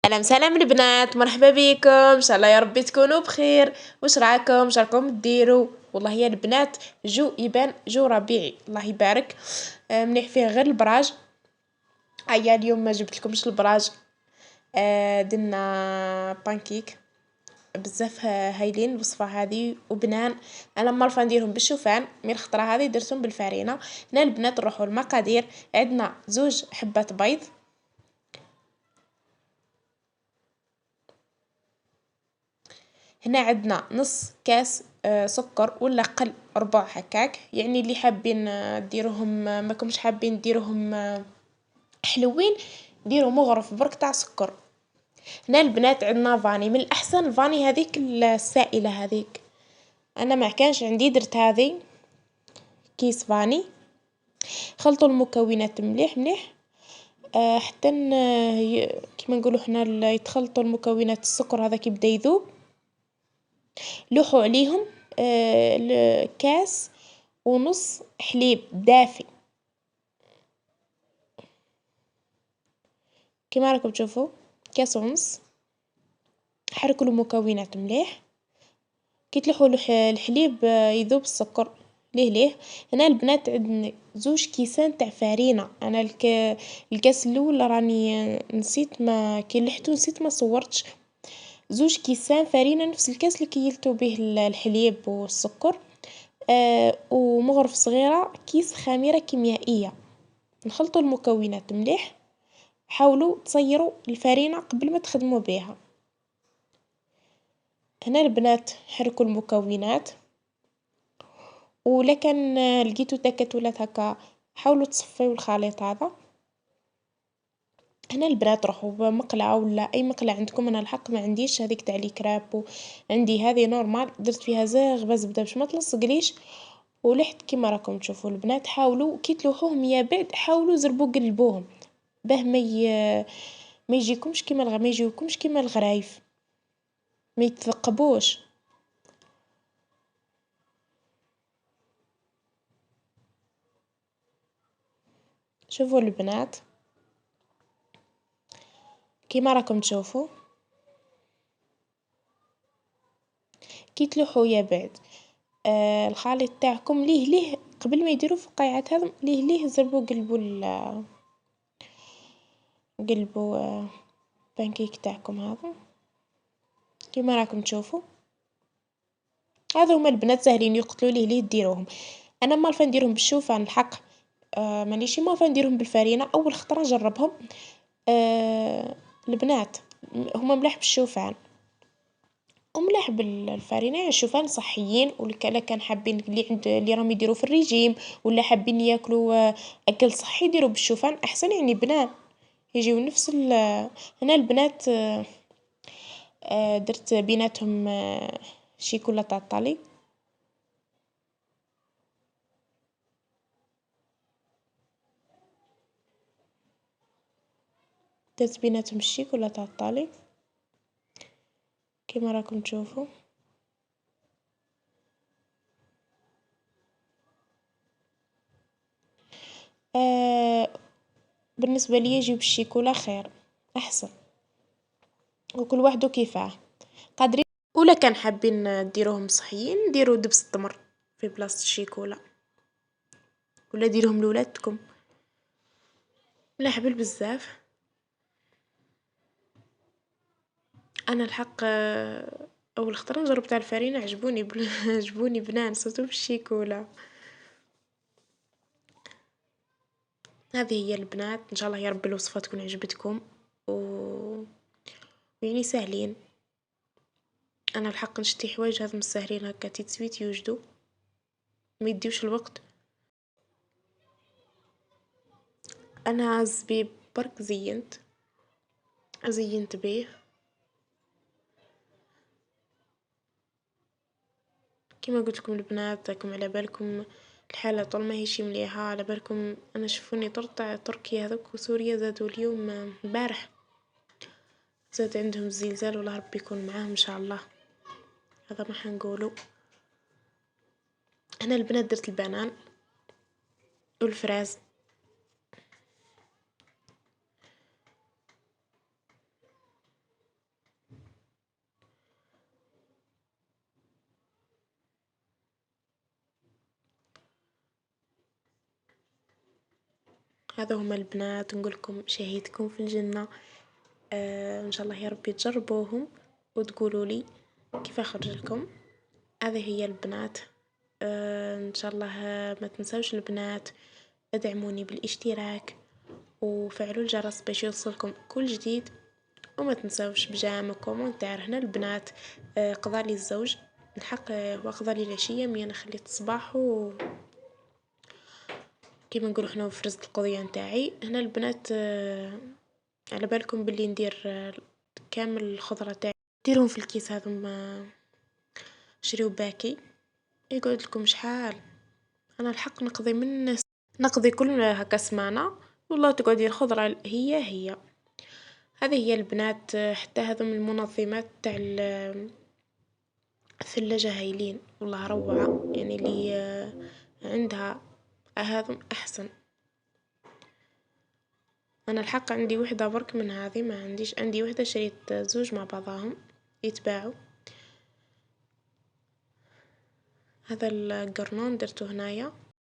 سلام سلام البنات، مرحبا بكم، ان شاء الله يا ربي تكونوا بخير. واش راكم ديروا؟ والله يا البنات جو يبان جو ربيعي الله يبارك. مليح فيه غير البراج. هيا اليوم ما جبت البراج. درنا بانكيك بزاف هايلين الوصفه هذه وبنان. انا مرة نديرهم بالشوفان، من الخطره هذه درتهم بالفرينه. هنا البنات نروحوا المقادير. عندنا زوج حبات بيض، هنا عندنا نص كاس سكر ولا قل ربع هكاك، يعني اللي حابين ديروهم ماكمش حابين ديروهم حلوين ديروا مغرف برك تاع سكر. هنا البنات عندنا فاني، من الاحسن فاني هذيك السائله هذيك. انا ما كانش عندي درت هذه كيس فاني. خلطوا المكونات مليح مليح حتى كيما نقولوا حنا يتخلطوا المكونات، السكر هذا كيبدا يذوب. لوحوا عليهم كاس ونص حليب دافي كما راكم تشوفوا، كاس ونص. حركوا المكونات مليح كي تلوحوا الحليب يذوب السكر. ليه هنا البنات عندنا زوج كيسان تاع فرينه. انا الكاس الاول راني نسيت، ما كي لحتو نسيت ما صورتش. زوج كيسان فرينه نفس الكاس اللي كيلتو به الحليب والسكر. ومغرف صغيره كيس خميره كيميائيه. نخلطوا المكونات مليح، حاولوا تصيروا الفرينه قبل ما تخدموا بها. هنا البنات حركوا المكونات، ولكن لقيتو تكتلات هكا حاولوا تصفيوا الخليط هذا. هنا البنات روحوا بمقلعه ولا اي مقلعه عندكم. انا الحق ما عنديش هذيك تاع لي كراب، عندي هذه نورمال درت فيها زاغ زبده باش ما تلصقليش. ولحت كيما راكم تشوفوا البنات. حاولوا كي تلوحوهم يا بعد حاولوا زربوا قلبوهم باه ما يجيكمش كيما ما يجيوكمش كيما الغرايف، ما يتثقبوش. شوفوا البنات كيما راكم تشوفوا كي تلوحوا يا بعد الخليط تاعكم ليه قبل ما يديروا فقاعات هذم ليه زربوا قلبوا بانكيك تاعكم هذا كيما راكم تشوفوا. هذا هما البنات ساهلين يقتلوا ليه ديروهم. انا ما عارفه نديرهم بالشوفان الحق. مانيش ما نديرهم بالفرينه، اول خطره نجربهم. البنات هما ملاح بالشوفان وملاح بالفرينه. يعني الشوفان صحيين، ولا كان حابين اللي راهم يديروا في الريجيم ولا حابين ياكلوا اكل صحي يديروا بالشوفان احسن، يعني بنان يجيو نفس هنا البنات درت بيناتهم شيكولاته طالي. درت بيناتهم الشيكولاته طالي كما راكم تشوفوا. بالنسبه لي يجيب الشيكولا خير احسن، وكل واحد كيفاه قادرين. ولا كان حابين ديروهم صحيين ديروا دبس التمر في بلاصه الشيكولا، ولا ديروهم لولادكم ملاح بزاف. انا الحق اول خطره نجرب تاع الفرينه عجبوني عجبوني بنان صوتو بالشيكولا. هذه هي البنات، ان شاء الله يا رب الوصفه تكون عجبتكم يعني سهلين. انا الحق نشتي حوايج هذم السهلين هكا تيتسويت يوجدوا ما يديوش الوقت. انا الزبيب برك زينت بيه كما قلت لكم البنات. راكم على بالكم الحالة طول ما هيشي مليحة، على بالكم انا شوفوني طرت تركيا هذوك وسوريا زادوا اليوم البارح زاد عندهم الزلزال، والله ربي يكون معاهم ان شاء الله. هذا ما حنقوله. انا البنات درت البنان والفراز. هذا هما البنات، نقولكم شهيتكم في الجنة. إن شاء الله يا ربي تجربوهم وتقولوا لي كيف أخرج لكم. هذه هي البنات. إن شاء الله ما تنسوش البنات ادعموني بالاشتراك وفعلوا الجرس باش يوصلكم كل جديد، وما تنسوش بجام وكومنتار. هنا البنات قضالي الزوج الحق وقضالي العشية ميا خليت الصباح كيما نقولو حنا فرزت القضية نتاعي. هنا البنات على بالكم باللي ندير كامل الخضرة تاعي ديرهم في الكيس هذم شريو باكي يقعد لكم شحال. انا الحق نقضي كل هكا سمانة والله تقعدي الخضرة هي. هذه هي البنات. حتى هذم المنظمات تاع الثلاجة هايلين والله روعة، يعني اللي عندها هذم احسن. انا الحق عندي وحدة برك من هذه، ما عنديش، عندي وحدة شريت زوج مع بعضهم يتباعوا. هذا القرنون درته هنايا،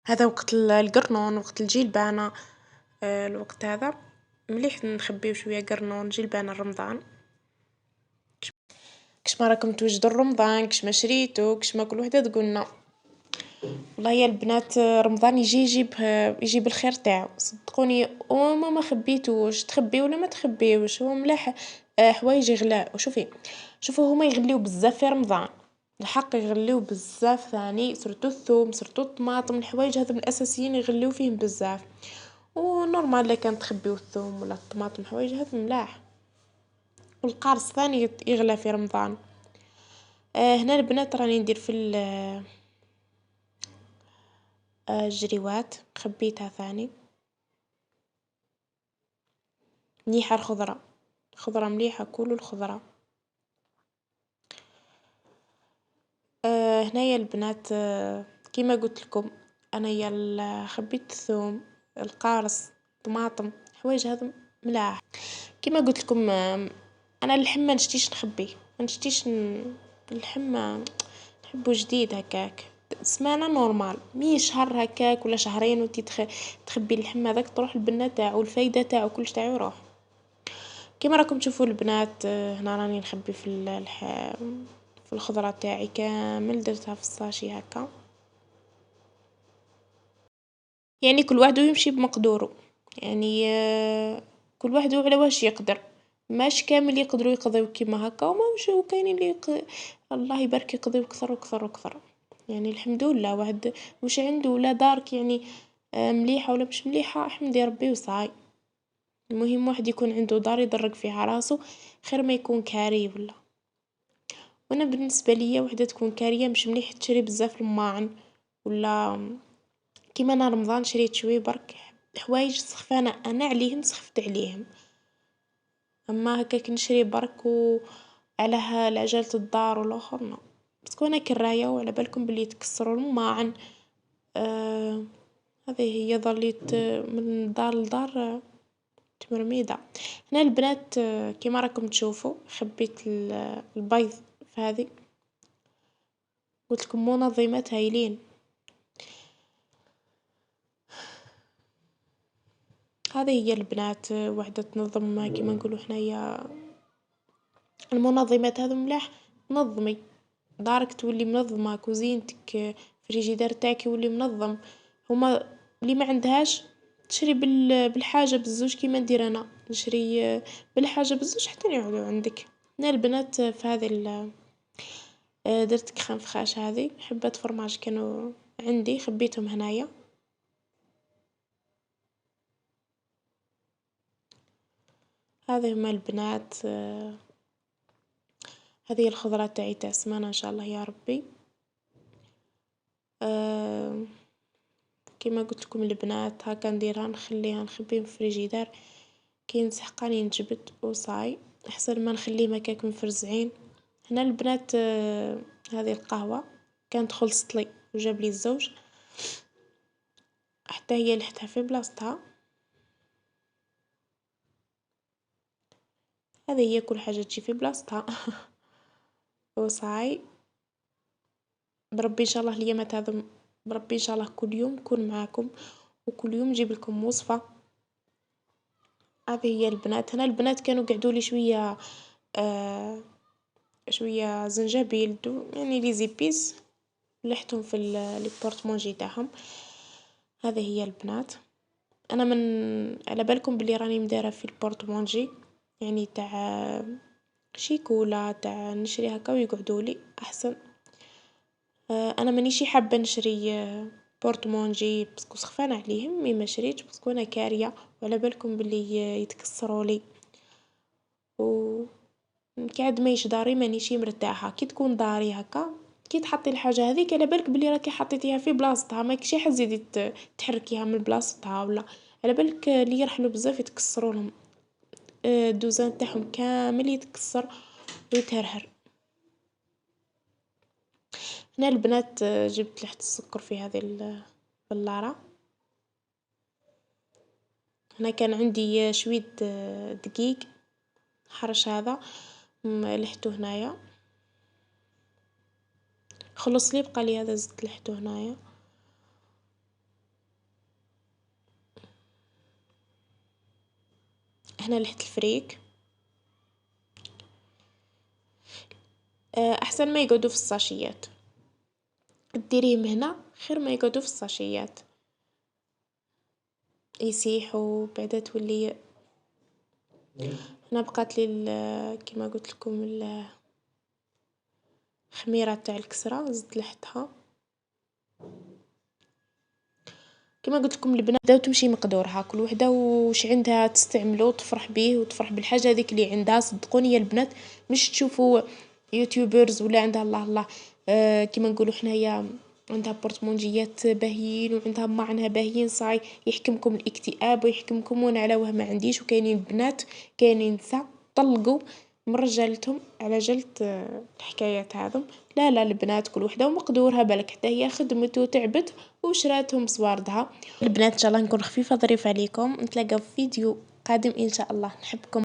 هذا وقت القرنون وقت الجلبانة. الوقت هذا مليح نخبيه شوية قرنون جلبانة رمضان. كش ما راكم توجدوا رمضان، كش ما شريتو، كش ما كل وحدة تقولنا. والله يا البنات رمضان يجيب الخير تاعو صدقوني. وما ما خبيتوش، تخبي ولا ما تخبيوش هو ملاح. حوايج غلاء. وشوفي شوفوا هما يغليو بزاف في رمضان، الحق يغليو بزاف ثاني، سرتو الثوم سرتو الطماطم، الحوايج هذم الاساسيين يغليو فيهم بزاف. ونورمال لك كان تخبيو الثوم ولا الطماطم حوايج هذم ملاح. والقارص ثاني يغلى في رمضان. هنا البنات راني ندير في الجريوات خبيتها ثاني مليحة. الخضرة مليحة كل الخضرة. هنايا البنات كيما قلت لكم انا خبيت الثوم القارص طماطم حوايج هذا ملاح. كيما قلت لكم انا اللحم ما نشتيش نخبيه، ما نشتيش اللحم نحبه جديد هكاك سمانة نورمال، مي شهر هكاك ولا شهرين وانتي تخبي اللحم هذاك تروح البنة تاعو الفايدة تاعو كلش تاعو يروح. كيما راكم تشوفوا البنات هنا راني نخبي في الخضرة تاعي كامل درتها في الساشي هكا. يعني كل واحد يمشي بمقدوره، يعني كل واحد على واش يقدر، ماش كامل يقدروا يقضيو كيما هكا وما مش وكاين اللي الله يبارك يقضيو اكثر واكثر واكثر. يعني الحمد لله واحد وش عنده ولا دارك يعني مليحة ولا مش مليحة احمدي ربي وصاي. المهم واحد يكون عنده دار يدرك فيها راسه خير ما يكون كاري ولا. وانا بالنسبة ليا وحدة تكون كارية مش مليح تشري بزاف الماعن ولا. كيما انا رمضان شريت شوي برك حوايج سخفانة انا عليهم سخفت عليهم، اما هكاك نشري برك وعلى لعجلة الدار والاخر لا. بس كون كراية وعلى بالكم باللي تكسروا الماعن. هذه هي ظليت من دار لدار تمرميدة. هنا البنات كيما راكم تشوفوا خبيت البيض في هذه، قلت لكم منظمات هايلين. هذه هي البنات وحدة تنظم كيما نقولوا حنايا المنظمات هذو ملاح. نظمي دارك تولي منظمة، كوزينتك فريجيدار تاعك يولي منظم. هما اللي ما عندهاش تشري بالحاجة بالزوج كيما ندير انا نشري بالحاجة بالزوج حتى يعودوا عندك. هنا البنات في هذه درت كخان فخاش هذه حبات فرماج كانوا عندي خبيتهم هنايا. هذه هما البنات. هذه الخضرة تاعي تاع السمانة ان شاء الله يا ربي. كيما قلت لكم البنات هكا نديرها نخليها نخبيهم في الفريجيدار كي نسحقاني نجبد وصاي احسن ما نخليه هكاك مفرزعين. هنا البنات هذه القهوة كانت خلصت لي وجاب لي الزوج حتى هي لحتها في بلاصتها. هذه هي كل حاجة تجي في بلاصتها. وصاي بربي ان شاء الله اليامات هذا بربي ان شاء الله كل يوم نكون معاكم وكل يوم نجيب لكم وصفة هذه هي البنات. هنا البنات كانوا قعدوا لي شوية آه شوية زنجبيل يعني لي زيبيس لحتهم في البورتمونجي تاعهم. هذه هي البنات. انا من على بالكم بلي راني مدارة في البورتمونجي يعني تاع شيكولا تاع نشري هكا ويقعدوا لي احسن. انا مانيشي حابة نشري بورتمونجي باسكو سخفان عليهم، مي ما شريتش باسكو انا كارية وعلى بالكم بلي يتكسروا لي و قاعد ماهيش داري مانيشي مرتاحة. كي تكون داري هكا كي تحطي الحاجة هذيك على بالك بلي راكي حطيتيها في بلاصتها، ماكش حد تزيدي تحركيها من بلاصتها ولا على بالك اللي يرحلوا بزاف يتكسروا لهم الدوزان تاعهم كامل يتكسر ويتهرهر. هنا البنات جبت لحت السكر في هذه البلارة. هنا كان عندي شوية دقيق حرش هذا لحتو هنايا خلص لي بقى لي هذا زدت لحتو هنايا. هنا لحت الفريك احسن ما يقعدوا في الساشيات، ديريهم هنا خير ما يقعدوا في الساشيات يسيحوا بعدا تولي. هنا بقات لي كيما قلت لكم الخميرة تاع الكسرة زدت لحتها. كما قلت لكم البنات بداو تمشي مقدورها كل وحده وش عندها تستعملو تفرح بيه وتفرح بالحاجه هذيك اللي عندها. صدقوني يا البنات مش تشوفوا يوتيوبرز ولا عندها الله الله كما نقولوا حنايا عندها بورتمونجيات باهيين وعندها معنها باهيين صاي يحكمكم الاكتئاب ويحكمكم وانا على وهم ما عنديش. وكاينين بنات كاينين نساء طلقوا من رجالتهم على جلت الحكايات هذم. لا لا البنات كل وحده ومقدورها بالك حتى هي خدمت وتعبت وشراتهم صواردها. البنات ان شاء الله نكون خفيفه ظريفه عليكم. نتلاقى في فيديو قادم ان شاء الله. نحبكم.